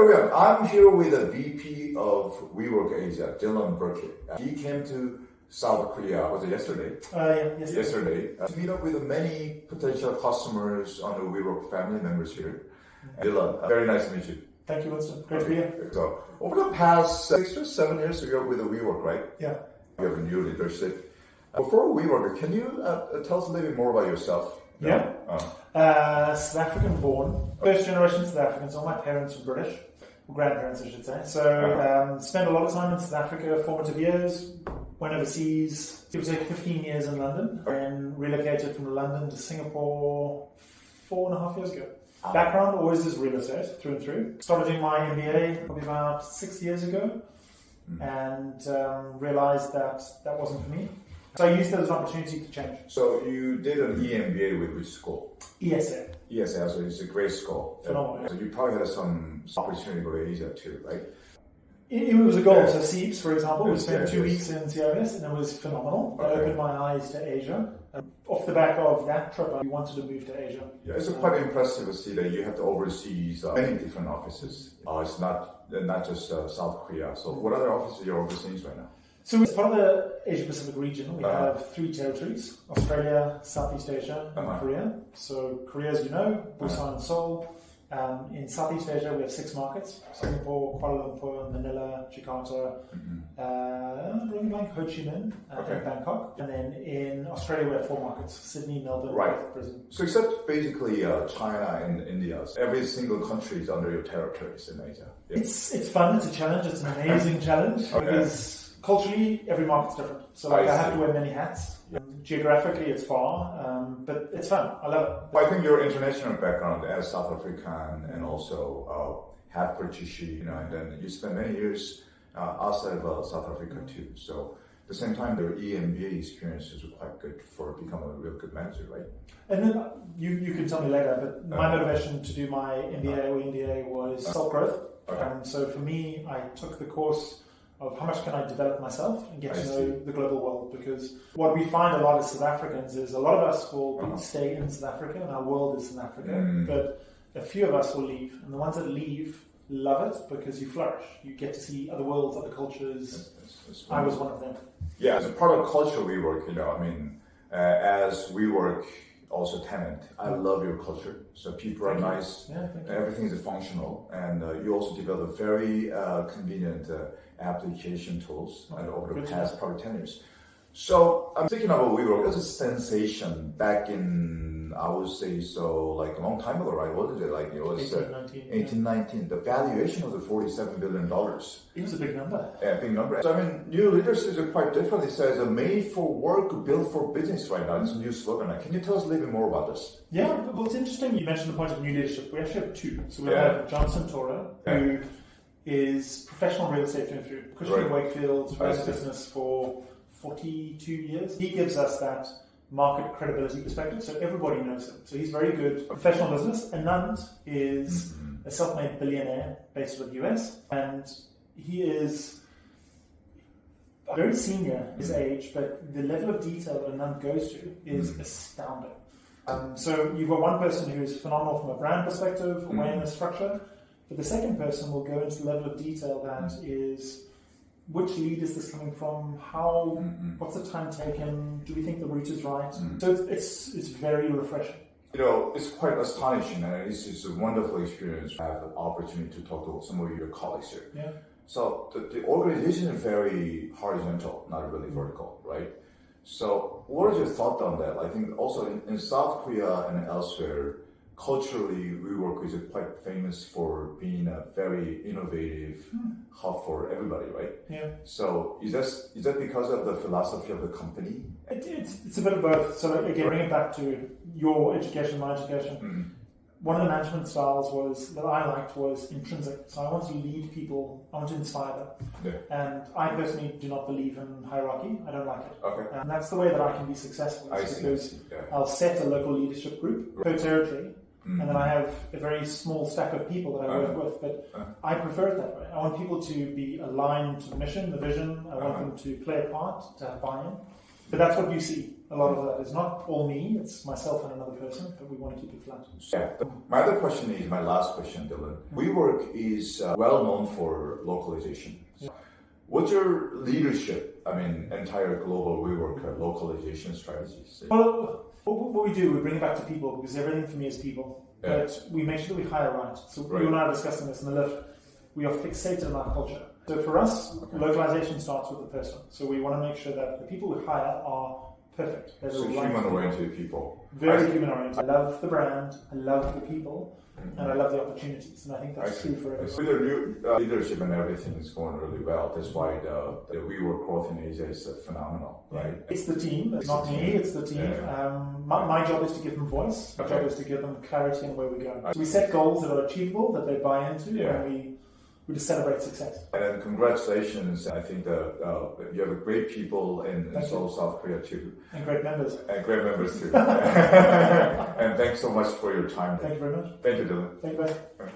everyone, I'm here with the VP of WeWork Asia, Burke. He came to South Korea, was it yesterday? Yesterday. To meet up with many potential customers on the WeWork family members here. Dylan, very nice to meet you. Thank you, Winston. Great to be here. So, over the past 6 or 7 years, you're with the WeWork, right? Yeah. You have a new leadership. Before WeWork, can you tell us a little bit more about yourself? Yeah. South African born, first generation South African, so all my parents were British, or grandparents I should say. So spent a lot of time in South Africa, formative years, went overseas, it was like 15 years in London, and relocated from London to Singapore 4.5 years ago. Background always is real estate, through and through. Started doing my MBA probably about 6 years ago, and realized that wasn't for me. So I used that as an opportunity to change. So you did an EMBA with which school? ESA. ESA, so it's a great school. Phenomenal. So you probably had some opportunity to go to Asia too, right? It was a goal. So CEIBS, for example, we spent 2 weeks in CEIBS, and it was phenomenal. That opened my eyes to Asia. Off the back of that trip, I wanted to move to Asia. Yeah, it's quite impressive to see that you have to oversee many different offices. It's not just South Korea. So what other offices you're overseeing right now? So as part of the Asia Pacific region, we have 3 territories: Australia, Southeast Asia, and Korea. So Korea, as you know, Busan and Seoul. In Southeast Asia, we have 6 markets: Singapore, Kuala Lumpur, Manila, Jakarta, Ho Chi Minh, and Bangkok. And then in Australia, we have 4 markets: Sydney, Melbourne, Perth, Brisbane. So except basically China and India, every single country is under your territories in Asia. Yeah. It's fun, it's a challenge, it's an amazing challenge, because culturally, every market's different. So I have to wear many hats. Yeah. Geographically, it's far, but it's fun. I love it. Well, I think your international background as South African and also half British, and then you spent many years outside of South Africa too. So at the same time, your EMBA experiences were quite good for becoming a real good manager, right? And then you can tell me later, but my motivation to do my MBA or MBA was self-growth. So for me, I took the course of how much can I develop myself and get to know the global world, because what we find a lot as South Africans is a lot of us will stay in South Africa and our world is South Africa, but a few of us will leave, and the ones that leave love it because you flourish. You get to see other worlds, other cultures. I was one of them. Yeah, as a part of culture WeWork, as WeWork also tenant, I love your culture. So people are nice, everything is functional, and you also develop very convenient application tools over the past probably 10 years. So I'm thinking about WeWork. It was a sensation back in, I would say so, like a long time ago, right? What is it? Like it was 1819. The valuation was $47 billion. It was a big number. Yeah, big number. So new leadership is quite different. It says made for work, built for business right now. It's a new slogan. Can you tell us a little bit more about this? Yeah, well, it's interesting. You mentioned the point of new leadership. We actually have 2. So we have John Santoro, who is professional real estate through and through. Cushman & Wakefield's running a business for 42 years. He gives us that market credibility perspective, so everybody knows him. So he's very good professional business. Anand is a self-made billionaire based in the US, and he is very senior his age, but the level of detail that Anand goes to is astounding. So you've got one person who is phenomenal from a brand perspective, awareness, structure, but the second person will go into the level of detail that is, which lead is this coming from? How? What's the time taken? Do we think the route is right? So it's very refreshing. It's quite astonishing, and this is a wonderful experience to have an opportunity to talk to some of your colleagues here. Yeah. So the organization is very horizontal, not really vertical, right? So what is your thought on that? I think also in South Korea and elsewhere, culturally, WeWork is quite famous for being a very innovative hub for everybody, right? Yeah. So is that because of the philosophy of the company? It's a bit of both. So again, bring it back to your education, my education. One of the management styles that I liked was intrinsic. So I want to lead people, I want to inspire them. Yeah. And I personally do not believe in hierarchy. I don't like it. Okay. And that's the way that I can be successful. Because I'll set a local leadership group per territory. And then I have a very small stack of people that I work with, but I prefer it that way. I want people to be aligned to the mission, the vision. I want them to play a part, to have buy-in. But that's what you see. A lot of that is not all me, it's myself and another person, but we want to keep it flat. Yeah. My other question is, my last question, Dylan. WeWork is well known for localization. Yeah. What's your leadership, entire global WeWork localization strategies? Well, what we do, we bring it back to people, because everything for me is people. Yeah. But we make sure that we hire right. So Right. you and I are discussing this in the lift. We are fixated on our culture. So for us, localization starts with the person. So we want to make sure that the people we hire are perfect. So human-oriented people. Very human-oriented. I love the brand, I love the people, and I love the opportunities. And I think that's true for everyone. With the new leadership and everything is going really well. That's why the WeWork growth in Asia is phenomenal, right? It's the team. It's not me, it's the team. Yeah. My job is to give them voice. My job is to give them clarity on where we're going. So we set goals that are achievable, that they buy into, and we just celebrate success. And then congratulations. I think that you have great people in Seoul, South Korea too. And great members. And great members too. And thanks so much for your time. Thank you very much. Thank you, Dylan. Thank you, bye.